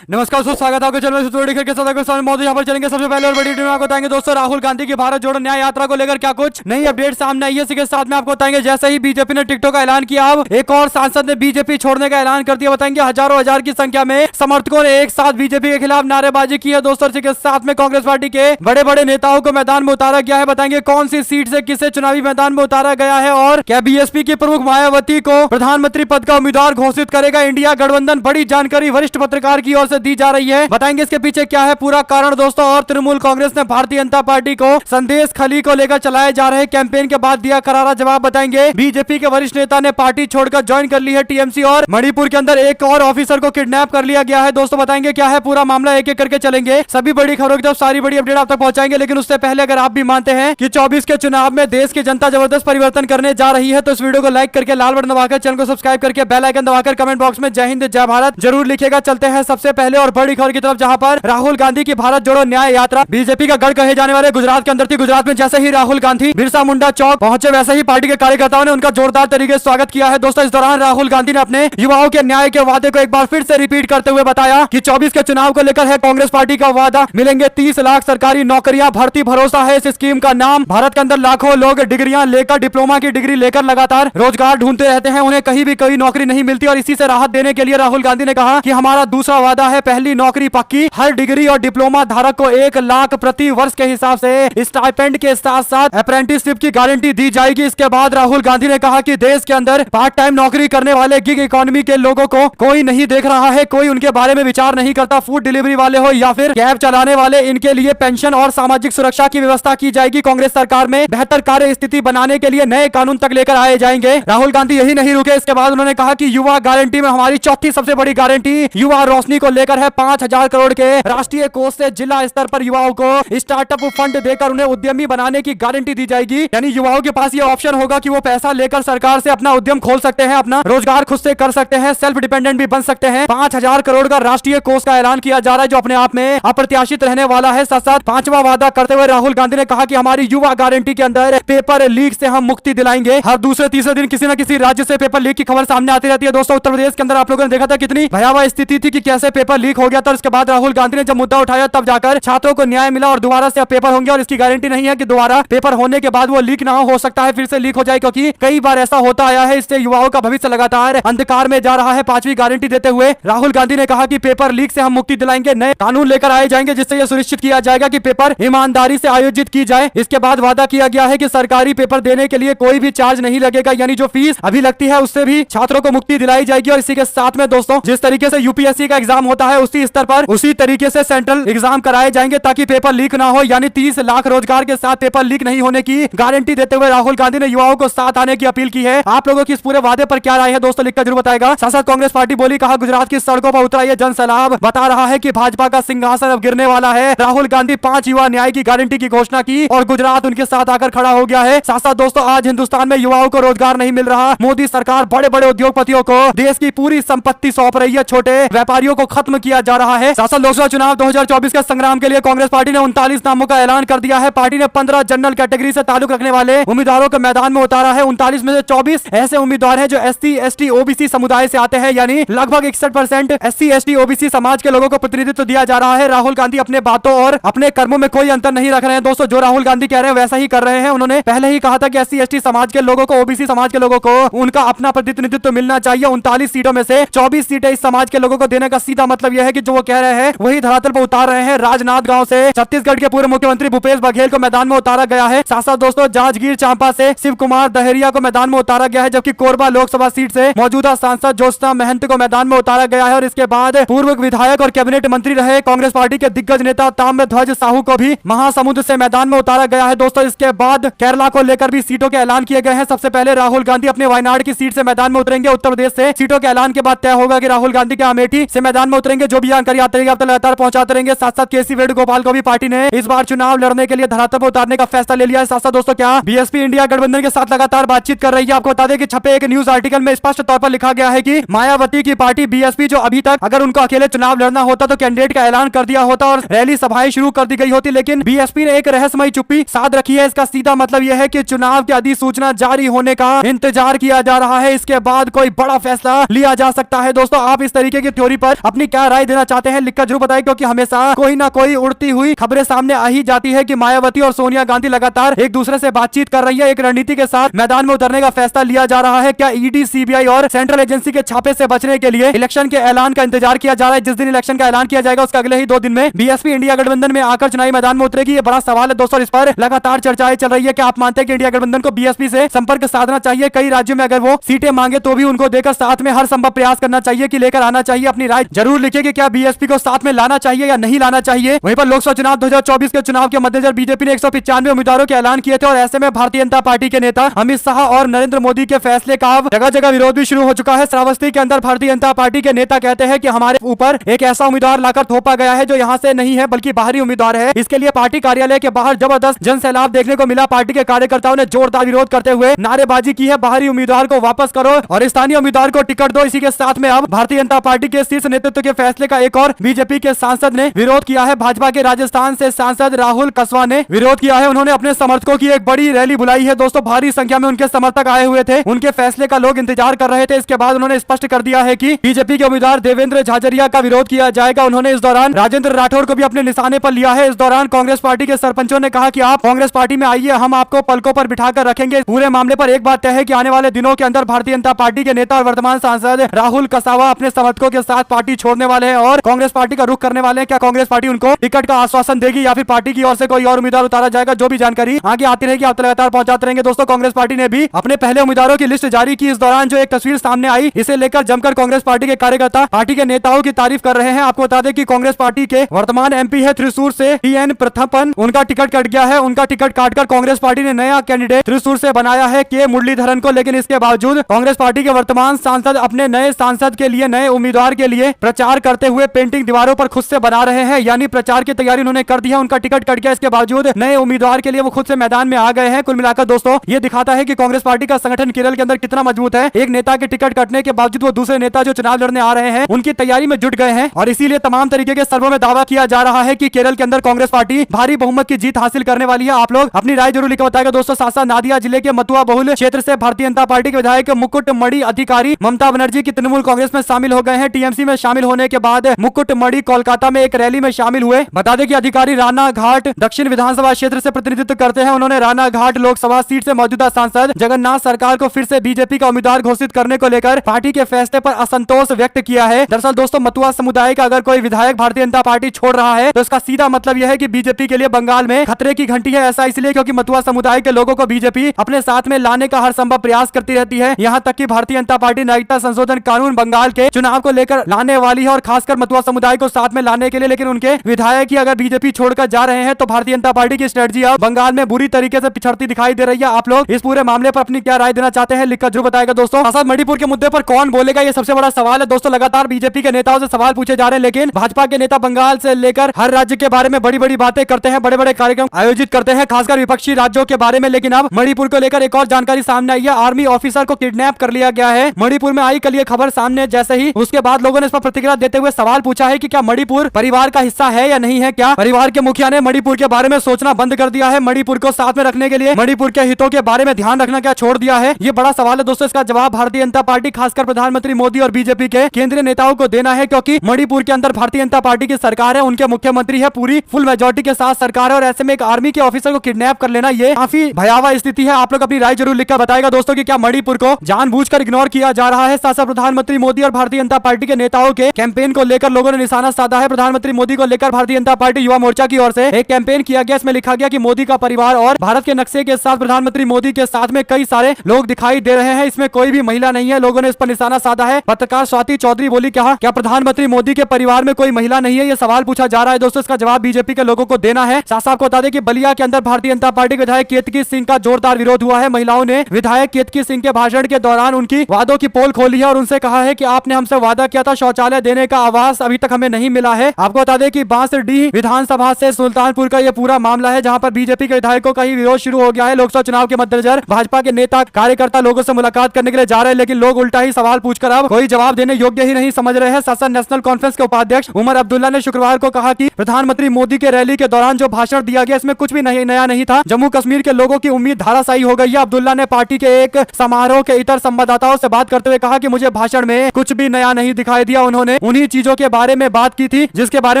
नमस्कार दोस्तों, स्वागत है आपके चैनल के साथ मौजूद यहाँ पर चलेंगे। सबसे पहले और बड़ी वीडियो में आपको बताएंगे दोस्तों राहुल गांधी की भारत जोड़ो न्याय यात्रा को लेकर क्या कुछ नई अपडेट सामने आई है। इसी के साथ में आपको बताएंगे जैसे ही बीजेपी ने टिकटॉक का ऐलान किया, अब एक और सांसद ने बीजेपी छोड़ने का ऐलान कर दिया। बताएंगे हजारों हजार की संख्या में समर्थकों ने एक साथ बीजेपी के खिलाफ नारेबाजी की है दोस्तों। इसी के साथ में कांग्रेस पार्टी के बड़े बड़े नेताओं को मैदान में उतारा गया है। बताएंगे कौन सी सीट से किसे चुनावी मैदान में उतारा गया है और क्या बीएसपी की प्रमुख मायावती को प्रधानमंत्री पद का उम्मीदवार घोषित करेगा इंडिया गठबंधन। बड़ी जानकारी वरिष्ठ पत्रकार की ओर से दी जा रही है। बताएंगे इसके पीछे क्या है पूरा कारण दोस्तों। और तृणमूल कांग्रेस ने भारतीय जनता पार्टी को संदेश खली को लेकर चलाए जा रहे कैंपेन के बाद दिया करारा जवाब। बताएंगे बीजेपी के वरिष्ठ नेता ने पार्टी छोड़कर ज्वाइन कर ली है टीएमसी और मणिपुर के अंदर एक और ऑफिसर को किडनैप कर लिया गया है दोस्तों। बताएंगे क्या है पूरा मामला, एक एक करके चलेंगे। सभी बड़ी खबरों की तरफ सारी बड़ी अपडेट आप तक पहुंचाएंगे। लेकिन उससे पहले अगर आप भी मानते हैं कि 24 के चुनाव में देश की जनता जबरदस्त परिवर्तन करने जा रही है तो इस वीडियो को लाइक करके लाल बटन दबाकर चैनल को सब्सक्राइब करके बेल आइकन दबाकर कमेंट बॉक्स में जय हिंद जय भारत जरूर लिखेगा। चलते हैं सबसे पहले और बड़ी खबर की तरफ, जहां पर राहुल गांधी की भारत जोड़ो न्याय यात्रा बीजेपी का गढ़ कहे जाने वाले गुजरात के अंदर थी। गुजरात में जैसे ही राहुल गांधी बिरसा मुंडा चौक पहुंचे वैसे ही पार्टी के कार्यकर्ताओं ने उनका जोरदार तरीके से स्वागत किया है दोस्तों। इस दौरान राहुल गांधी ने अपने युवाओं के न्याय के वादे को एक बार फिर से रिपीट करते हुए बताया कि 24 के चुनाव को लेकर है कांग्रेस पार्टी का वादा, मिलेंगे 30 लाख सरकारी नौकरियां, भर्ती भरोसा है इस स्कीम का नाम। भारत के अंदर लाखों लोग डिग्रियां लेकर, डिप्लोमा की डिग्री लेकर लगातार रोजगार ढूंढते रहते हैं, उन्हें कहीं भी कोई नौकरी नहीं मिलती और इसी से राहत देने के लिए राहुल गांधी ने कहा कि हमारा दूसरा वादा है पहली नौकरी पक्की, हर डिग्री और डिप्लोमा धारक को 1 लाख प्रति वर्ष के हिसाब से स्टाइपेंड के साथ साथ अप्रेंटिसशिप की गारंटी दी जाएगी। इसके बाद राहुल गांधी ने कहा कि देश के अंदर पार्ट टाइम नौकरी करने वाले गिग इकोनॉमी के लोगों को कोई नहीं देख रहा है, कोई उनके बारे में विचार नहीं करता। फूड डिलीवरी वाले हो या फिर कैब चलाने वाले, इनके लिए पेंशन और सामाजिक सुरक्षा की व्यवस्था की जाएगी। कांग्रेस सरकार में बेहतर कार्य स्थिति बनाने के लिए नए कानून तक लेकर आए जाएंगे। राहुल गांधी यही नहीं रुके, इसके बाद उन्होंने कहा कि युवा गारंटी में हमारी चौथी सबसे बड़ी गारंटी युवा रोशनी को लेकर है। 5,000 करोड़ के राष्ट्रीय कोष से जिला स्तर पर युवाओं को स्टार्टअप फंड देकर उन्हें उद्यमी बनाने की गारंटी दी जाएगी। यानी युवाओं के पास ये ऑप्शन होगा कि वो पैसा लेकर सरकार से अपना उद्यम खोल सकते हैं, अपना रोजगार खुद से कर सकते हैं, सेल्फ डिपेंडेंट भी बन सकते हैं। 5,000 करोड़ का राष्ट्रीय कोष का ऐलान किया जा रहा है जो अपने आप में अप्रत्याशित रहने वाला है। साथ साथ 5वां वादा करते हुए राहुल गांधी ने कहा कि हमारी युवा गारंटी के अंदर पेपर लीक से हम मुक्ति दिलाएंगे। हर दूसरे तीसरे दिन किसी न किसी राज्य से पेपर लीक की खबर सामने आती रहती है दोस्तों। उत्तर प्रदेश के अंदर आप लोगों ने देखा था कितनी भयावह स्थिति थी कि कैसे पेपर लीक हो गया था। उसके बाद राहुल गांधी ने जब मुद्दा उठाया तब जाकर छात्रों को न्याय मिला और दोबारा से पेपर होंगे और इसकी गारंटी नहीं है कि दोबारा पेपर होने के बाद वो लीक ना हो सकता है फिर से लीक हो जाए, क्योंकि कई बार ऐसा होता आया है। इससे युवाओं का भविष्य लगातार अंधकार में जा रहा है। 5वीं गारंटी देते हुए राहुल गांधी ने कहा कि पेपर लीक से हम मुक्ति दिलाएंगे, नए कानून लेकर आए जाएंगे जिससे यह सुनिश्चित किया जाएगा कि पेपर ईमानदारी से आयोजित की जाए। इसके बाद वादा किया गया है कि सरकारी पेपर देने के लिए कोई भी चार्ज नहीं लगेगा, यानी जो फीस अभी लगती है उससे भी छात्रों को मुक्ति दिलाई जाएगी। और इसी के साथ में दोस्तों जिस तरीके से यूपीएससी का एग्जाम होता है उसी स्तर पर उसी तरीके से सेंट्रल एग्जाम कराए जाएंगे ताकि पेपर लीक ना हो। यानी 30 लाख रोजगार के साथ पेपर लीक नहीं होने की गारंटी देते हुए राहुल गांधी ने युवाओं को साथ आने की अपील की है। आप लोगों की इस पूरे वादे पर क्या राय है दोस्तों, लिखकर जरूर बताएगा। साथ साथ कांग्रेस पार्टी बोली, कहा गुजरात की सड़कों पर उतरा ये जन सैलाब बता रहा है कि भाजपा का सिंहासन अब गिरने वाला है। राहुल गांधी 5 युवा न्याय की गारंटी की घोषणा की और गुजरात उनके साथ आकर खड़ा हो गया है। साथ साथ दोस्तों आज हिंदुस्तान में युवाओं को रोजगार नहीं मिल रहा। मोदी सरकार बड़े बड़े उद्योगपतियों को देश की पूरी संपत्ति सौंप रही है, छोटे व्यापारियों को खत्म किया जा रहा है। साथ साथ लोकसभा चुनाव 2024 के संग्राम के लिए कांग्रेस पार्टी ने 39 नामों का ऐलान कर दिया है। पार्टी ने 15 जनरल कैटेगरी से ताल्लुक रखने वाले उम्मीदवारों को मैदान में उतारा है। 39 में से 24 ऐसे उम्मीदवार हैं जो एससी एसटी ओबीसी समुदाय से आते हैं, यानी लगभग 61% एससी एसटी ओबीसी समाज के लोगों को प्रतिनिधित्व दिया जा रहा है। राहुल गांधी अपने बातों और अपने कर्मों में कोई अंतर नहीं रख रहे हैं दोस्तों। जो राहुल गांधी कह रहे हैं वैसा ही कर रहे हैं। उन्होंने पहले ही कहा था कि एससी एसटी समाज के लोगों को, ओबीसी समाज के लोगों को उनका अपना प्रतिनिधित्व मिलना चाहिए। 39 सीटों में से 24 सीटें इस समाज के लोगों को देने का सीधा मतलब यह है कि जो वो कह रहे हैं वही धरातल पर उतार रहे हैं। राजनांदगांव से छत्तीसगढ़ के पूर्व मुख्यमंत्री भूपेश बघेल को मैदान में उतारा गया है। साथ साथ दोस्तों जांजगीर चांपा से शिव कुमार दहरिया को मैदान में उतारा गया है, जबकि कोरबा लोकसभा सीट से मौजूदा सांसद ज्योत्सना महंत को मैदान में उतारा गया है। और इसके बाद पूर्व विधायक और कैबिनेट मंत्री रहे कांग्रेस पार्टी के दिग्गज नेता ताम्रध्वज साहू को भी महासमुंद से मैदान में उतारा गया है दोस्तों। इसके बाद केरला को लेकर भी सीटों के ऐलान किए गए हैं। सबसे पहले राहुल गांधी अपने वायनाड की सीट से मैदान में उतरेंगे। उत्तर प्रदेश से सीटों के ऐलान के बाद तय होगा कि राहुल गांधी के अमेठी से मैदान में उतरेंगे। जो भी जानकारी आती रहेगी आप तक लगातार पहुंचाते रहेंगे। साथ साथ केसी वेणुगोपाल को भी पार्टी ने इस बार चुनाव लड़ने के लिए धरातल पर उतारने का फैसला ले लिया है। साथ साथ दोस्तों क्या बीएसपी इंडिया गठबंधन के साथ लगातार बातचीत कर रही है। आपको बता दें कि छपे एक न्यूज आर्टिकल में स्पष्ट तौर पर लिखा गया है कि मायावती की पार्टी बीएसपी जो अभी तक अगर उनको अकेले चुनाव लड़ना होता तो कैंडिडेट का ऐलान कर दिया होता और रैली सभाएं शुरू कर दी गई होती, लेकिन बीएसपी ने एक रहस्यमयी चुप्पी साध रखी है। इसका सीधा मतलब यह है कि चुनाव की अधिसूचना जारी होने का इंतजार किया जा रहा है। इसके बाद कोई बड़ा फैसला लिया जा सकता है। दोस्तों आप इस तरीके की थ्योरी पर अपनी अपनी क्या राय देना चाहते हैं लिखकर जरूर बताएं, क्योंकि हमेशा कोई ना कोई उड़ती हुई खबरें सामने आ ही जाती है कि मायावती और सोनिया गांधी लगातार एक दूसरे से बातचीत कर रही है, एक रणनीति के साथ मैदान में उतरने का फैसला लिया जा रहा है। क्या ईडी, सीबीआई और सेंट्रल एजेंसी के छापे से बचने के लिए इलेक्शन के ऐलान का इंतजार किया जा रहा है? जिस दिन इलेक्शन का ऐलान किया जाएगा उसके अगले ही 2 दिन में बीएसपी इंडिया गठबंधन में आकर चुनावी मैदान में उतरेगी। ये बड़ा सवाल है दोस्तों, इस पर लगातार चर्चाएं चल रही है। क्या आप मानते हैं कि इंडिया गठबंधन को बीएसपी से संपर्क साधना चाहिए? कई राज्यों में अगर वो सीटें मांगे तो भी उनको देकर साथ में हर संभव प्रयास करना चाहिए कि लेकर आना चाहिए। अपनी राय जरूर लिखिए कि क्या बीएसपी को साथ में लाना चाहिए या नहीं लाना चाहिए। वहीं पर लोकसभा चुनाव 2024 के चुनाव के मद्देनजर बीजेपी ने 195 उम्मीदवारों के ऐलान किए थे और ऐसे में भारतीय जनता पार्टी के नेता अमित शाह और नरेंद्र मोदी के फैसले का अब जगह जगह विरोध भी शुरू हो चुका है। श्रावस्ती के अंदर भारतीय जनता पार्टी के नेता कहते हैं कि हमारे ऊपर एक ऐसा उम्मीदवार लाकर थोपा गया है जो यहाँ से नहीं है बल्कि बाहरी उम्मीदवार है। इसके लिए पार्टी कार्यालय के बाहर जबरदस्त जन सैलाब देखने को मिला। पार्टी के कार्यकर्ताओं ने जोरदार विरोध करते हुए नारेबाजी की है, बाहरी उम्मीदवार को वापस करो और स्थानीय उम्मीदवार को टिकट दो। इसी के साथ में अब भारतीय जनता पार्टी के शीर्ष नेतृत्व के फैसले का एक और बीजेपी के सांसद ने विरोध किया है। भाजपा के राजस्थान से सांसद राहुल कसवा ने विरोध किया है। उन्होंने अपने समर्थकों की एक बड़ी रैली बुलाई है। दोस्तों, भारी संख्या में उनके समर्थक आए हुए थे, उनके फैसले का लोग इंतजार कर रहे थे। इसके बाद उन्होंने स्पष्ट कर दिया है कि बीजेपी के उम्मीदवार देवेंद्र झाझरिया का विरोध किया जाएगा। उन्होंने इस दौरान राजेंद्र राठौर को भी अपने निशाने पर लिया है। इस दौरान कांग्रेस पार्टी के सरपंचों ने कहा कि आप कांग्रेस पार्टी में आइए, हम आपको पलकों पर बिठाकर रखेंगे। पूरे मामले पर एक बात तय है कि आने वाले दिनों के अंदर भारतीय जनता पार्टी के नेता और वर्तमान सांसद राहुल कसावा अपने समर्थकों के साथ पार्टी छोड़ने वाले हैं और कांग्रेस पार्टी का रुख करने वाले हैं। क्या कांग्रेस पार्टी उनको टिकट का आश्वासन देगी या फिर पार्टी की ओर से कोई और उम्मीदवार उतारा जाएगा? जो भी जानकारी आगे आती रहेगी आप लगातार पहुंचाते रहेंगे। दोस्तों, कांग्रेस पार्टी ने भी अपने पहले उम्मीदवारों की लिस्ट जारी की। इस दौरान जो एक तस्वीर सामने आई, इसे लेकर जमकर कांग्रेस पार्टी के कार्यकर्ता पार्टी के नेताओं की तारीफ कर रहे हैं। आपको बता दें कि कांग्रेस पार्टी के वर्तमान एमपी है त्रिशूर से टीएन प्रथमन, उनका टिकट कट गया है। उनका टिकट काटकर कांग्रेस पार्टी ने नया कैंडिडेट त्रिशूर से बनाया है के मुरलीधरन को। लेकिन इसके बावजूद कांग्रेस पार्टी के वर्तमान सांसद अपने नए सांसद के लिए, नए उम्मीदवार के लिए प्रचार करते हुए पेंटिंग दीवारों पर खुद से बना रहे हैं, यानी प्रचार की तैयारी उन्होंने कर दी है। उनका टिकट कट गया, इसके बावजूद नए उम्मीदवार के लिए वो खुद से मैदान में आ गए हैं। कुल मिलाकर दोस्तों, ये दिखाता है कि कांग्रेस पार्टी का संगठन केरल के अंदर कितना मजबूत है। एक नेता के टिकट कटने के बावजूद वो दूसरे नेता जो चुनाव लड़ने आ रहे हैं उनकी तैयारी में जुट गए हैं और इसीलिए तमाम तरीके के सर्वों में दावा किया जा रहा है कि केरल के अंदर कांग्रेस पार्टी भारी बहुमत की जीत हासिल करने वाली है। आप लोग अपनी राय जरूर लिखकर बताएगा। दोस्तों, सासा नादिया जिले के मथुआ बहुल क्षेत्र से भारतीय जनता पार्टी के विधायक मुकुटमणि अधिकारी ममता बनर्जी की तृणमूल कांग्रेस में शामिल हो गए हैं। टीएमसी में शामिल होने के बाद मुकुटमणि कोलकाता में एक रैली में शामिल हुए। बता दें कि अधिकारी राणा घाट दक्षिण विधानसभा क्षेत्र से प्रतिनिधित्व करते हैं। उन्होंने राणा घाट लोकसभा सीट से मौजूदा सांसद जगन्नाथ सरकार को फिर से बीजेपी का उम्मीदवार घोषित करने को लेकर पार्टी के फैसले पर असंतोष व्यक्त किया है। दरअसल दोस्तों, मथुआ समुदाय का अगर कोई विधायक भारतीय जनता पार्टी छोड़ रहा है तो इसका सीधा मतलब यह है कि बीजेपी के लिए बंगाल में खतरे की घंटी है। ऐसा इसलिए क्योंकि मथुआ समुदाय के लोगों को बीजेपी अपने साथ में लाने का हर संभव प्रयास करती रहती है। यहाँ तक कि भारतीय जनता पार्टी नागरिकता संशोधन कानून बंगाल के चुनाव को लेकर लाने वाली है और खासकर मथुआ समुदाय को साथ में लाने के लिए। लेकिन उनके विधायक ही अगर बीजेपी छोड़कर जा रहे हैं तो भारतीय जनता पार्टी की स्ट्रेटजी अब बंगाल में बुरी तरीके से पिछड़ती दिखाई दे रही है। आप लोग इस पूरे मामले पर अपनी क्या राय देना चाहते हैं लिखकर जरूर बताएगा। दोस्तों, आजाद मणिपुर के मुद्दे पर कौन बोलेगा, ये सबसे बड़ा सवाल है। दोस्तों, लगातार बीजेपी के नेताओं से सवाल पूछे जा रहे हैं, लेकिन भाजपा के नेता बंगाल से लेकर हर राज्य के बारे में बड़ी बड़ी बातें करते हैं, बड़े बड़े कार्यक्रम आयोजित करते हैं, खासकर विपक्षी राज्यों के बारे में। लेकिन अब मणिपुर को लेकर एक और जानकारी सामने आई है। आर्मी ऑफिसर को किडनैप कर लिया गया है। मणिपुर में आई कल ये खबर सामने, जैसे ही उसके बाद लोगों ने इस पर प्रतिक्रिया देते हुए सवाल पूछा है कि क्या मणिपुर परिवार का हिस्सा है या नहीं है। क्या परिवार के मुखिया ने मणिपुर के बारे में सोचना बंद कर दिया है? मणिपुर को साथ में रखने के लिए मणिपुर के हितों के बारे में ध्यान रखना क्या छोड़ दिया है? ये बड़ा सवाल है दोस्तों। इसका जवाब भारतीय जनता पार्टी, खासकर प्रधानमंत्री मोदी और बीजेपी के केंद्रीय नेताओं को देना है, क्योंकि मणिपुर के अंदर भारतीय जनता पार्टी की सरकार है, उनके मुख्यमंत्री है, पूरी फुल मेजोरिटी के साथ सरकार है और ऐसे में एक आर्मी के ऑफिसर को किडनैप कर लेना ये काफी भयावह स्थिति है। आप लोग अपनी राय जरूर लिखकर बताएगा दोस्तों कि क्या मणिपुर को जानबूझकर इग्नोर किया जा रहा है। साथ साथ प्रधानमंत्री मोदी और भारतीय जनता पार्टी के नेताओं के कैंपेन को लेकर लोगों ने निशाना साधा है। प्रधानमंत्री मोदी को लेकर भारतीय जनता पार्टी युवा मोर्चा की ओर से एक कैंपेन किया गया। इसमें लिखा गया कि मोदी का परिवार और भारत के नक्शे के साथ प्रधानमंत्री मोदी के साथ में कई सारे लोग दिखाई दे रहे हैं, इसमें कोई भी महिला नहीं है। लोगों ने इस पर निशाना साधा है। पत्रकार स्वाति चौधरी बोली, कहा क्या प्रधानमंत्री मोदी के परिवार में कोई महिला नहीं है? ये सवाल पूछा जा रहा है दोस्तों, इसका जवाब बीजेपी के लोगों को देना है। साथ साथ को बता दें कि बलिया के अंदर भारतीय जनता पार्टी के विधायक केतकी सिंह का जोरदार विरोध हुआ है। महिलाओं ने विधायक केतकी सिंह के भाषण के दौरान उनकी वादों की पोल खोली है और उनसे कहा है कि आपने हमसे वादा किया था शौचालय देने का, आवास अभी तक हमें नहीं मिला है। आपको बता दें कि बांसडीह विधानसभा से सुल्तानपुर का यह पूरा मामला है, जहां पर बीजेपी के विधायकों का ही विरोध शुरू हो गया है। लोकसभा चुनाव के मद्देनजर भाजपा के नेता कार्यकर्ता लोगों से मुलाकात करने के लिए जा रहे हैं, लेकिन लोग उल्टा ही सवाल पूछकर अब कोई जवाब देने योग्य ही नहीं समझ रहे हैं। शासन नेशनल कॉन्फ्रेंस के उपाध्यक्ष उमर अब्दुल्ला ने शुक्रवार को कहा कि प्रधानमंत्री मोदी के रैली के दौरान जो भाषण दिया गया इसमें कुछ भी नया नहीं था। जम्मू कश्मीर के लोगों की उम्मीद धाराशायी हो गई है। अब्दुल्ला ने पार्टी के एक समारोह के इतर संवाददाताओं से बात करते हुए कहा कि मुझे भाषण में कुछ भी नया नहीं दिखाई दिया। उन्होंने में उन्हीं चीजों के बारे में बात की थी जिसके बारे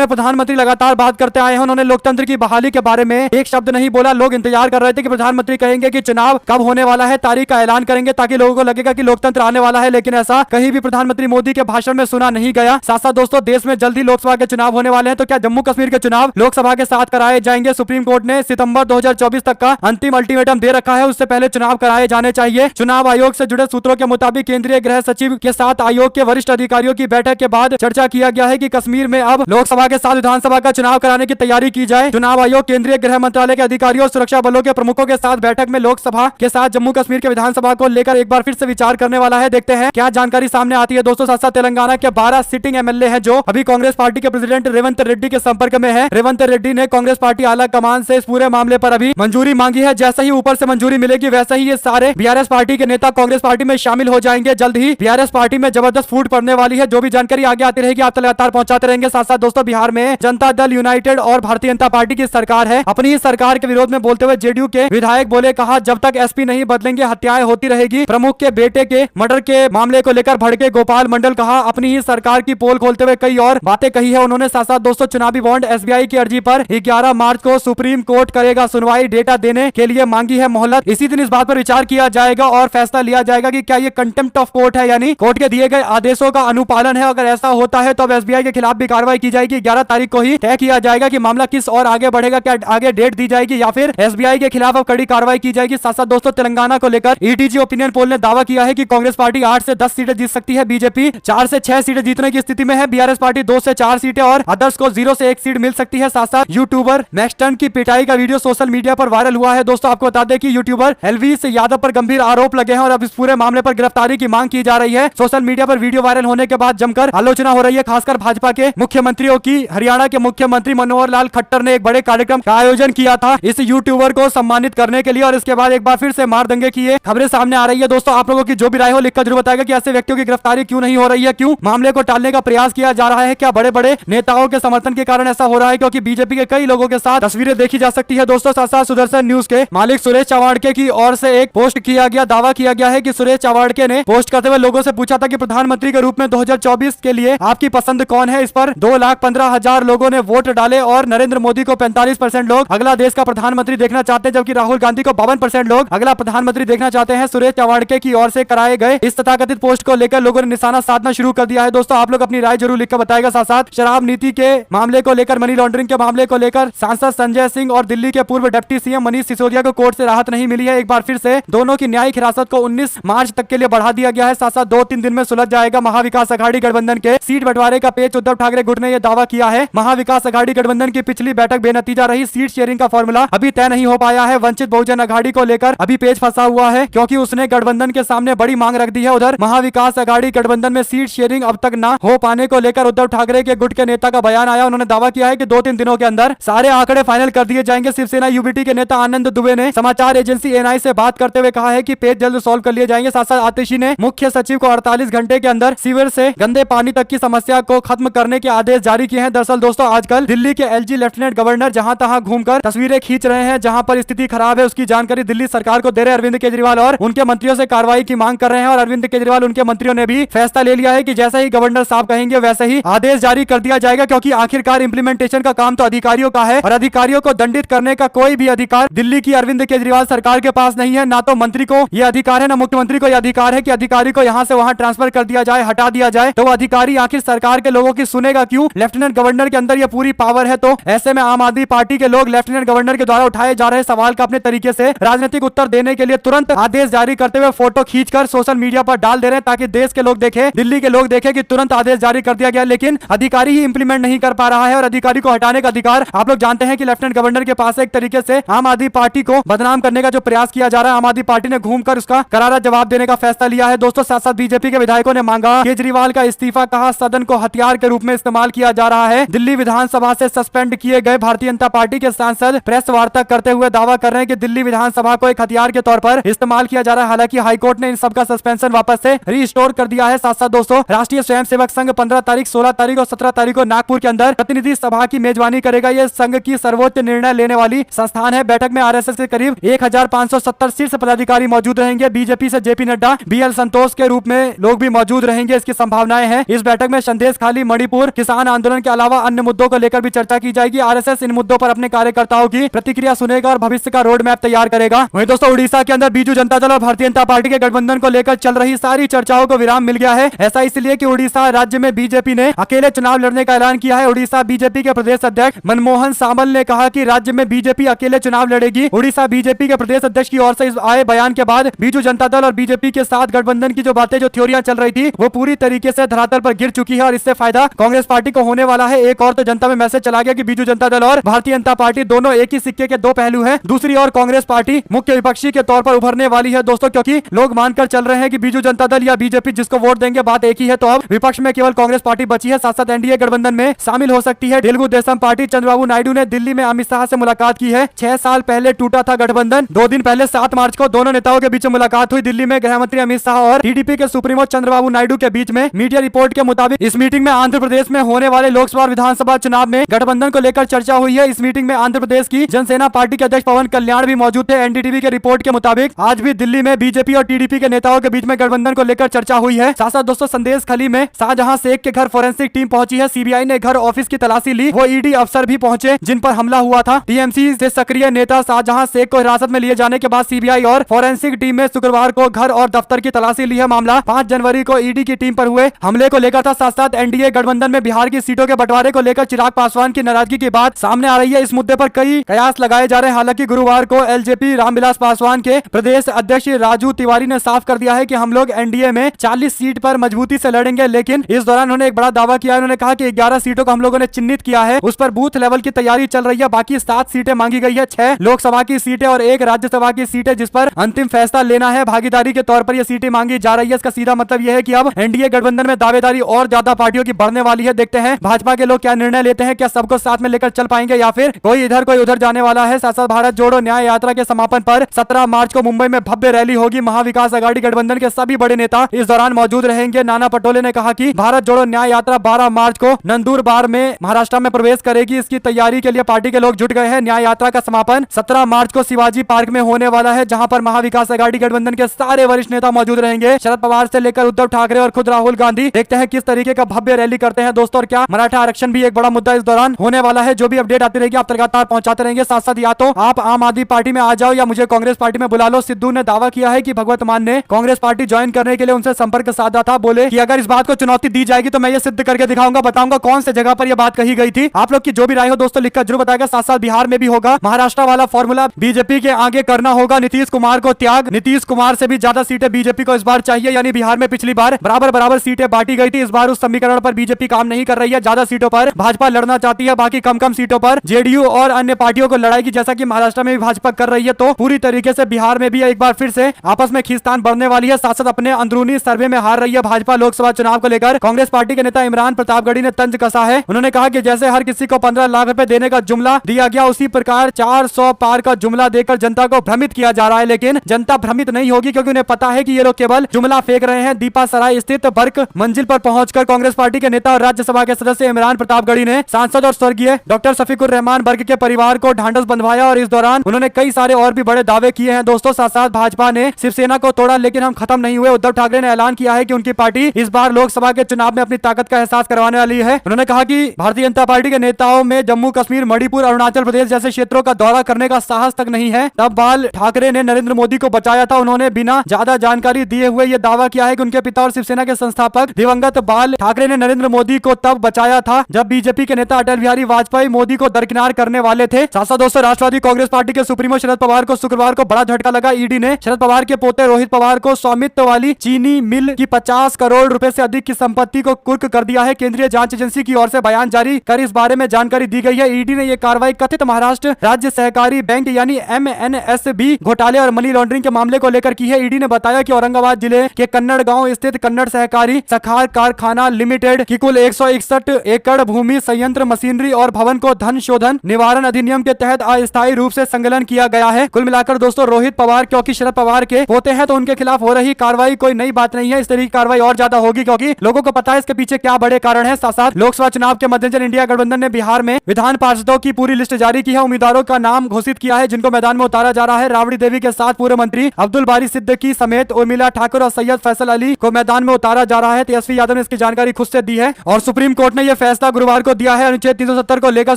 में प्रधानमंत्री लगातार बात करते आए हैं। उन्होंने लोकतंत्र की बहाली के बारे में एक शब्द नहीं बोला। लोग इंतजार कर रहे थे कि प्रधानमंत्री कहेंगे कि चुनाव कब होने वाला है, तारीख का ऐलान करेंगे ताकि लोगों को लगेगा कि लोकतंत्र आने वाला है, लेकिन ऐसा कहीं भी प्रधानमंत्री मोदी के भाषण में सुना नहीं गया। साथ साथ दोस्तों, देश में जल्दी लोकसभा के चुनाव होने वाले हैं, तो क्या जम्मू कश्मीर के चुनाव लोकसभा के साथ कराए जाएंगे? सुप्रीम कोर्ट ने सितंबर 2024 तक का अंतिम अल्टीमेटम दे रखा है, उससे पहले चुनाव कराए जाने चाहिए। चुनाव आयोग से जुड़े सूत्रों के मुताबिक केंद्रीय गृह सचिव के साथ आयोग के वरिष्ठ अधिकारियों की बैठक के बाद चर्चा किया गया है कि कश्मीर में अब लोकसभा के साथ विधानसभा का चुनाव कराने की तैयारी की जाए। चुनाव आयोग केंद्रीय गृह मंत्रालय के अधिकारियों और सुरक्षा बलों के प्रमुखों के साथ बैठक में लोकसभा के साथ जम्मू कश्मीर के विधानसभा को लेकर एक बार फिर से विचार करने वाला है। देखते हैं क्या जानकारी सामने आती है। दोस्तों, साथ साथ तेलंगाना के 12 सिटिंग एमएलए हैं जो अभी कांग्रेस पार्टी के प्रेसिडेंट रेवंत रेड्डी के संपर्क में है। रेवंत रेड्डी ने कांग्रेस पार्टी आला कमान से इस पूरे मामले पर अभी मंजूरी मांगी है। जैसे ही ऊपर से मंजूरी मिलेगी वैसे ही ये सारे बीआरएस पार्टी के नेता कांग्रेस पार्टी में शामिल हो जाएंगे। जल्द ही बीआरएस पार्टी में जबरदस्त फूट पड़ने वाली है। जो भी जानकारी आगे आती रहेगी आप लगातार पहुंचाते रहेंगे। साथ साथ दोस्तों, बिहार में जनता दल यूनाइटेड और भारतीय जनता पार्टी की सरकार है। अपनी ही सरकार के विरोध में बोलते हुए जेडीयू के विधायक बोले, कहा जब तक एसपी नहीं बदलेंगे हत्याएं होती रहेगी। प्रमुख के बेटे के मर्डर के मामले को लेकर भड़के गोपाल मंडल, कहा अपनी ही सरकार की पोल खोलते हुए कई और बातें कही है उन्होंने। साथ साथ दोस्तों, चुनावी बॉन्ड एसबीआई की अर्जी पर 11 मार्च को सुप्रीम कोर्ट करेगा सुनवाई। डेटा देने के लिए मांगी है मोहलत। इसी दिन इस बात पर विचार किया जाएगा और फैसला लिया जाएगा कि क्या ये कंटेम्प्ट ऑफ कोर्ट है, यानी कोर्ट के दिए गए आदेशों का अनुपालन है। अगर ऐसा होता है तो अब एसबीआई के खिलाफ भी कार्रवाई की जाएगी। 11 तारीख को ही तय किया जाएगा कि मामला किस और आगे बढ़ेगा, क्या आगे डेट दी जाएगी या फिर एसबीआई के खिलाफ अब कड़ी कार्रवाई की जाएगी। साथ साथ दोस्तों, तेलंगाना को लेकर ईटीजी ओपिनियन पोल ने दावा किया है कि कांग्रेस पार्टी 8 से 10 सीटें जीत सकती है, बीजेपी 4 से 6 सीटें जीतने की स्थिति में है, बीआरएस पार्टी 2 से 4 सीटें और अदर्स को 0 से 1 सीट मिल सकती है। साथ साथ यूट्यूबर मैक्सटन की पिटाई का वीडियो सोशल मीडिया पर वायरल हुआ है। दोस्तों, आपको बता दें कि यूट्यूबर एलवीस यादव पर गंभीर आरोप लगे हैं और अब इस पूरे मामले पर गिरफ्तारी की मांग की जा रही है। सोशल मीडिया पर वीडियो वायरल होने के बाद जमकर आलोचना हो रही है, खासकर भाजपा के मुख्यमंत्रियों की। हरियाणा के मुख्यमंत्री मनोहर लाल खट्टर ने एक बड़े कार्यक्रम का आयोजन किया था इस यूट्यूबर को सम्मानित करने के लिए और इसके बाद एक बार फिर से मार दंगे की खबरें सामने आ रही है। दोस्तों, आप लोगों की जो भी राय हो लिखकर जरूर बताएगा कि ऐसे व्यक्तियों की गिरफ्तारी क्यों नहीं हो रही है, क्यों मामले को टालने का प्रयास किया जा रहा है, क्या बड़े बड़े नेताओं के समर्थन के कारण ऐसा हो रहा है, क्योंकि बीजेपी के कई लोगों के साथ तस्वीरें देखी जा सकती है। दोस्तों, साथ साथ सुदर्शन न्यूज के मालिक सुरेश चवाड़के की ओर से एक पोस्ट किया गया, दावा किया गया है कि सुरेश चवाड़के ने पोस्ट करते हुए लोगों से पूछा था कि प्रधानमंत्री के रूप में 2024 के लिए आपकी पसंद कौन है। इस पर 2,15,000 लोगों ने वोट डाले और नरेंद्र मोदी को 45% लोग अगला देश का प्रधानमंत्री देखना चाहते हैं, जबकि राहुल गांधी को 52% लोग अगला प्रधानमंत्री देखना चाहते हैं। सुरेश चवाड़के की ओर से कराए गए इस तथाकथित पोस्ट को लेकर लोगों ने निशाना साधना शुरू कर दिया है। दोस्तों, आप लोग अपनी राय जरूर लिखकर बताएगा। साथ साथ शराब नीति के मामले को लेकर, मनी लॉन्ड्रिंग के मामले को लेकर सांसद संजय सिंह और दिल्ली के पूर्व डिप्टी सीएम मनीष सिसोदिया को कोर्ट से राहत नहीं मिली है। एक बार फिर से दोनों की न्यायिक हिरासत को 19 मार्च तक के लिए बढ़ा दिया गया है। साथ साथ 2-3 दिन में सुलझ जाएगा महाविकास अघाड़ी गठबंधन के सीट बंटवारे का पेच। उद्धव ठाकरे गुट ने यह दावा किया है। महाविकास अघाड़ी गठबंधन की पिछली बैठक बेनतीजा रही। सीट शेयरिंग का फॉर्मूला अभी तय नहीं हो पाया है। वंचित बहुजन अघाड़ी को लेकर अभी पेच फंसा हुआ है, क्योंकि उसने गठबंधन के सामने बड़ी मांग रख दी है। उधर महाविकास अघाड़ी गठबंधन में सीट शेयरिंग अब तक न हो पाने को लेकर उद्धव ठाकरे के गुट के नेता का बयान आया। उन्होंने दावा किया है कि 2-3 दिनों के अंदर सारे आंकड़े फाइनल कर दिए जाएंगे। शिवसेना यूबीटी के नेता आनंद दुबे ने समाचार एजेंसी एएनआई से बात करते हुए कहा है कि पेच जल्द सॉल्व कर लिए जाएंगे। साथ साथ आतिशी ने मुख्य सचिव को 48 घंटे के अंदर सीवर से गंदे पानी तक की समस्या को खत्म करने के आदेश जारी किए हैं। दरअसल दोस्तों, आजकल दिल्ली के एलजी लेफ्टिनेंट गवर्नर जहां तहां घूमकर तस्वीरें खींच रहे हैं। जहां पर स्थिति खराब है उसकी जानकारी दिल्ली सरकार को दे रहे अरविंद केजरीवाल और उनके मंत्रियों से कार्रवाई की मांग कर रहे हैं। और अरविंद केजरीवाल उनके मंत्रियों ने भी फैसला ले लिया है कि जैसा ही गवर्नर साहब कहेंगे वैसे ही आदेश जारी कर दिया जाएगा, क्योंकि आखिरकार इंप्लीमेंटेशन का काम तो अधिकारियों का है और अधिकारियों को दंडित करने का कोई भी अधिकार दिल्ली की अरविंद केजरीवाल सरकार के पास नहीं है। ना तो मंत्री को यह अधिकार है, ना मुख्यमंत्री को यह अधिकार है कि अधिकारी को यहां से वहां ट्रांसफर कर दिया जाए, हटा दिया जाए। तो वो अधिकारी आखिर सरकार के लोगों की सुनेगा क्यों? लेफ्टिनेंट गवर्नर के अंदर यह पूरी पावर है। तो ऐसे में आम आदमी पार्टी के लोग लेफ्टिनेंट गवर्नर के द्वारा उठाए जा रहे सवाल का अपने तरीके से राजनीतिक उत्तर देने के लिए तुरंत आदेश जारी करते हुए फोटो खींचकर सोशल मीडिया पर डाल दे रहे हैं, ताकि देश के लोग देखें, दिल्ली के लोग देखें कि तुरंत आदेश जारी कर दिया गया। लेकिन अधिकारी ही इंप्लीमेंट नहीं कर पा रहा है और अधिकारी को हटाने का अधिकार आप लोग जानते हैं कि लेफ्टिनेंट गवर्नर के पास एक तरीके से आम आदमी पार्टी को बदनाम करने का जो प्रयास किया जा रहा है, आम आदमी पार्टी ने घूमकर उसका करारा जवाब देने का फैसला लिया है। दोस्तों, साथ साथ बीजेपी के विधायकों ने मांगा केजरीवाल का इस्तीफा, कहा सदन को हथियार के रूप में इस्तेमाल किया जा रहा है। दिल्ली विधानसभा से सस्पेंड किए गए भारतीय जनता पार्टी के सांसद प्रेस वार्ता करते हुए दावा कर रहे हैं कि दिल्ली विधानसभा को एक हथियार के तौर पर इस्तेमाल किया जा रहा है। हालांकि हाईकोर्ट ने इन सबका सस्पेंशन वापस से रिस्टोर कर दिया है। साथ साथ दोस्तों, राष्ट्रीय स्वयंसेवक संघ 15 तारीख, 16 तारीख और 17 तारीख को नागपुर के अंदर प्रतिनिधि सभा की मेजबानी करेगा। यह संघ की सर्वोच्च निर्णय लेने वाली संस्थान है। बैठक में आरएसएस के करीब 1570 शीर्ष पदाधिकारी मौजूद रहेंगे। बीजेपी से जेपी नड्डा, बीएल संतोष के रूप में लोग भी मौजूद रहेंगे, इसकी संभावनाएं हैं। इस बैठक में संदेश खाली, मणिपुर, किसान आंदोलन के अलावा अन्य मुद्दों को लेकर भी चर्चा की जाएगी। आरएसएस इन मुद्दों पर अपने कार्यकर्ताओं की प्रतिक्रिया सुनेगा और भविष्य का रोड मैप तैयार करेगा। वहीं दोस्तों उड़ीसा के अंदर बीजू जनता दल और भारतीय जनता पार्टी के गठबंधन को लेकर चल रही सारी चर्चाओं को विराम मिल गया है। ऐसा इसलिए कि उड़ीसा राज्य में बीजेपी ने अकेले चुनाव लड़ने का ऐलान किया है। उड़ीसा बीजेपी के प्रदेश अध्यक्ष मनमोहन सामल ने कहा कि राज्य में बीजेपी अकेले चुनाव लड़ेगी। उड़ीसा बीजेपी के प्रदेश अध्यक्ष की ओर से इस आए बयान के बाद बीजू जनता दल और बीजेपी के साथ गठबंधन की जो बातें, जो थ्योरियां चल रही थी, वो पूरी तरीके से धरातल पर गिर चुकी है और इससे फायदा कांग्रेस पार्टी को होने वाला है। एक और तो जनता में मैसेज चला गया कि बीजू जनता दल और भारतीय जनता पार्टी दोनों एक ही सिक्के के दो पहलू हैं। दूसरी ओर कांग्रेस पार्टी मुख्य विपक्षी के तौर पर उभरने वाली है दोस्तों, क्योंकि लोग मानकर चल रहे हैं कि बीजू जनता दल या बीजेपी जिसको वोट देंगे बात एक ही है। तो अब विपक्ष में केवल कांग्रेस पार्टी बची है, साथ साथ एनडीए गठबंधन में शामिल हो सकती है। तेलुगु देशम पार्टी चंद्रबाबू नायडू ने दिल्ली में अमित शाह से मुलाकात की है। 6 साल पहले टूटा था गठबंधन। 2 दिन पहले 7 मार्च को दोनों नेताओं के बीच मुलाकात हुई दिल्ली में। गृह मंत्री अमित शाह और टीडीपी के सुप्रीमो चंद्रबाबू नायडू के बीच में। मीडिया रिपोर्ट के मुताबिक इस मीटिंग में आंध्र प्रदेश में होने वाले लोकसभा और विधानसभा चुनाव में गठबंधन को लेकर चर्चा हुई है। इस मीटिंग में आंध्र प्रदेश की जनसेना पार्टी के अध्यक्ष पवन कल्याण भी मौजूद थे। एनडीटीवी के रिपोर्ट के मुताबिक आज भी दिल्ली में बीजेपी और टीडीपी के नेताओं के बीच में गठबंधन को लेकर चर्चा हुई है। साथ साथ दोस्तों संदेश खली में शाहजहां शेख के घर फोरेंसिक टीम पहुंची है। सीबीआई ने घर ऑफिस की तलाशी ली। वो ईडी अफसर भी पहुंचे जिन पर हमला हुआ था। टीएमसी से सक्रिय नेता शाहजहां शेख को हिरासत में लिए जाने के बाद सीबीआई और फोरेंसिक टीम में शुक्रवार को घर और दफ्तर की तलाशी ली है। मामला 5 जनवरी को ईडी की टीम पर हुए हमले को लेकर था। साथ साथ एनडीए गठबंधन में बिहार की सीटों के बंटवारे को लेकर चिराग पासवान की नाराजगी की बात सामने आ रही है। इस मुद्दे पर कई कयास लगाए जा रहे हैं। हालांकि गुरुवार को एलजेपी रामविलास पासवान के प्रदेश अध्यक्ष राजू तिवारी ने साफ कर दिया है कि हम लोग एनडीए में 40 सीट पर मजबूती से लड़ेंगे। लेकिन इस दौरान उन्होंने एक बड़ा दावा किया। उन्होंने कहा कि 11 सीटों को हम लोगों ने चिन्हित किया है, उस पर बूथ लेवल की तैयारी चल रही है। बाकी 7 सीटें मांगी गई है, 6 लोकसभा की सीटें और 1 राज्यसभा की सीटें जिस पर अंतिम फैसला लेना है। भागीदारी के तौर पर यह सीटें मांगी जा रही है। इसका सीधा मतलब यह है कि अब एनडीए गठबंधन में दावेदारी और ज्यादा पार्टियों की बढ़ने वाली है। देखते हैं भाजपा के लोग क्या निर्णय लेते हैं, क्या सबको साथ में लेकर चल पाएंगे या फिर कोई इधर कोई उधर जाने वाला है। साथ साथ भारत जोड़ो न्याय यात्रा के समापन पर 17 मार्च को मुंबई में भव्य रैली होगी। महाविकास आघाड़ी गठबंधन के सभी बड़े नेता इस दौरान मौजूद रहेंगे। नाना पटोले ने कहा कि भारत जोड़ो न्याय यात्रा 12 मार्च को नंदुरबार में महाराष्ट्र में प्रवेश करेगी। इसकी तैयारी के लिए पार्टी के लोग जुट गए हैं। न्याय यात्रा का समापन 17 मार्च को शिवाजी पार्क में होने वाला है, जहां पर महाविकास आघाड़ी गठबंधन के सारे वरिष्ठ नेता मौजूद रहेंगे। शरद पवार से लेकर उद्धव ठाकरे और खुद राहुल गांधी। देखते हैं किस तरीके का भव्य रैली करते हैं दोस्तों। और क्या मराठा आरक्षण भी एक बड़ा मुद्दा इस दौरान होने वाला है। जो भी अपडेट आती रहेगी आप लगातार पहुंचाते रहेंगे। साथ साथ या तो आप आम आदमी पार्टी में आ जाओ या मुझे कांग्रेस पार्टी में बुला लो। सिद्धू ने दावा किया है कि भगवत मान ने कांग्रेस पार्टी ज्वाइन करने के लिए उनसे संपर्क साधा था। बोले कि अगर इस बात को चुनौती दी जाएगी तो मैं ये सिद्ध करके दिखाऊंगा, बताऊंगा कौन से जगह पर यह बात कही गई थी। आप लोग की जो भी राय हो दोस्तों लिखकर जरूर बताएगा। साथ साथ बिहार में भी होगा महाराष्ट्र वाला फॉर्मूला बीजेपी के आगे करना होगा। नीतीश कुमार को त्याग, नीतीश कुमार से भी ज्यादा सीटें बीजेपी को इस बार चाहिए। यानी बिहार में पिछली बार बराबर सीटें बांटी गई थी, इस बार उस समीकरण पर बीजेपी काम नहीं कर रही है। ज्यादा सीटों पर भाजपा लड़ना चाहती है, बाकी कम सीटों पर जेडीयू और अन्य पार्टियों को लड़ाएगी, जैसा कि महाराष्ट्र में भी भाजपा कर रही है। तो पूरी तरीके से बिहार में भी एक बार फिर से आपस में खींचतान बढ़ने वाली है। साथ साथ अपने अंदरूनी सर्वे में हार रही है भाजपा लोकसभा चुनाव को लेकर। कांग्रेस पार्टी के नेता इमरान प्रतापगढ़ी ने तंज कसा है। उन्होंने कहा कि जैसे हर किसी को 15 लाख रुपए देने का जुमला दिया गया, उसी प्रकार 400 पार का जुमला देकर जनता को भ्रमित किया जा रहा है। लेकिन जनता भ्रमित नहीं होगी, क्योंकि उन्हें पता है कि ये लोग केवल जुमला फेंक रहे हैं। दीपा सराय स्थित बर्क मंजिल पर पहुंचकर कांग्रेस पार्टी के नेता और राज्यसभा के सदस्य इमरान प्रतापगढ़ी ने सांसद और स्वर्गीय डॉक्टर शफीकुर रहमान बर्क के परिवार को ढांढस बंधवाया और इस दौरान उन्होंने कई सारे और भी बड़े दावे किए हैं दोस्तों। साथ साथ भाजपा ने शिवसेना को तोड़ा, लेकिन हम खत्म नहीं हुए। उद्धव ठाकरे ने ऐलान किया है कि उनकी पार्टी इस बार लोकसभा के चुनाव में अपनी ताकत का एहसास करवाने वाली है। उन्होंने कहा कि भारतीय जनता पार्टी के नेताओं में जम्मू कश्मीर, मणिपुर, अरुणाचल प्रदेश जैसे क्षेत्रों का दौरा करने का साहस तक नहीं है। तब बाल ठाकरे ने नरेंद्र मोदी को बचाया था। उन्होंने बिना ज्यादा जानकारी दिए हुए यह दावा किया है कि उनके पिता और शिवसेना के संस्थापक दिवंगत बाल ठाकरे ने नरेंद्र मोदी को तब बचाया था जब बीजेपी के नेता अटल बिहारी वाजपेयी मोदी को दरकिनार करने वाले थे। साथ दोस्तों राष्ट्रवादी कांग्रेस पार्टी के सुप्रीमो शरद पवार को शुक्रवार को बड़ा झटका लगा। ईडी ने शरद पवार के पोते रोहित पवार को स्वामित्व वाली चीनी मिल की 50 करोड़ रुपए से अधिक की संपत्ति को कुर्क कर दिया है। केंद्रीय जांच एजेंसी की ओर से बयान जारी कर इस बारे में जानकारी दी गई है। ईडी ने यह कार्रवाई कथित महाराष्ट्र राज्य सहकारी बैंक यानी MNSB घोटाले और मनी लॉन्ड्रिंग के मामले को लेकर की है। ईडी ने बताया कि औरंगाबाद जिले के कन्नड़ गांव स्थित कन्नड़ सहकारी सखार कारखाना लिमिटेड की कुल 161 एकड़ भूमि, संयंत्र, मशीनरी और भवन को धन शोधन निवारण अधिनियम के तहत अस्थायी रूप से संकलन किया गया है। कुल मिलाकर दोस्तों रोहित पवार क्योंकि शरद पवार के पोते हैं तो उनके खिलाफ हो रही कार्रवाई कोई नई बात नहीं है। इस तरह की कार्रवाई और ज्यादा होगी क्योंकि लोगों को पता है इसके पीछे क्या बड़े कारण है। साथ साथ लोकसभा चुनाव के मद्देनजर इंडिया गठबंधन ने बिहार में विधान पार्षदों की पूरी लिस्ट जारी की है। उम्मीदवारों का नाम घोषित किया है जिनको मैदान में उतारा जा रहा है। राबड़ी देवी के साथ पूर्व मंत्री अब्दुल बारी सिद्दीकी समेत उर्मिला ठाकुर और सैयद फैसल अली को मैदान में उतारा जा रहा है। तेजस्वी यादव संसद में इसकी जानकारी खुद से दी है और सुप्रीम कोर्ट ने यह फैसला गुरुवार को दिया है। अनुच्छेद 370 को लेकर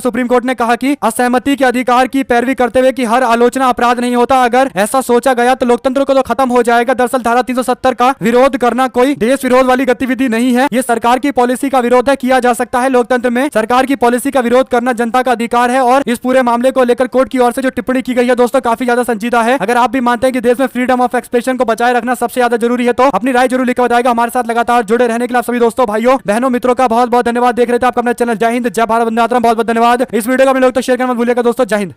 सुप्रीम कोर्ट ने कहा कि असहमति के अधिकार की पैरवी करते हुए कि हर आलोचना अपराध नहीं होता। अगर ऐसा सोचा गया तो लोकतंत्र को तो खत्म हो जाएगा। दरअसल धारा 370 का विरोध करना कोई देश विरोध वाली गतिविधि नहीं है, ये सरकार की पॉलिसी का विरोध है, किया जा सकता है। लोकतंत्र में सरकार की पॉलिसी का विरोध करना जनता का अधिकार है और इस पूरे मामले को लेकर कोर्ट की ओर से जो टिप्पणी की गई है दोस्तों काफी ज्यादा संजीदा है। अगर आप भी मानते हैं कि देश में फ्रीडम ऑफ एक्सप्रेशन को बचाए रखना सबसे ज्यादा जरूरी है तो अपनी राय जरूर लिखकर बताएगा। हमारे साथ लगातार जुड़े रहने के लिए आप सभी दोस्तों, भाइयों, बहनों, मित्रों का बहुत बहुत धन्यवाद। देख रहे थे आपका अपना चैनल जय हिंद, जय भारत, वंदे मातरम। बहुत बहुत धन्यवाद। इस वीडियो को अपने लोग तो शेयर करना मत भूलिएगा दोस्तों। जय हिंद।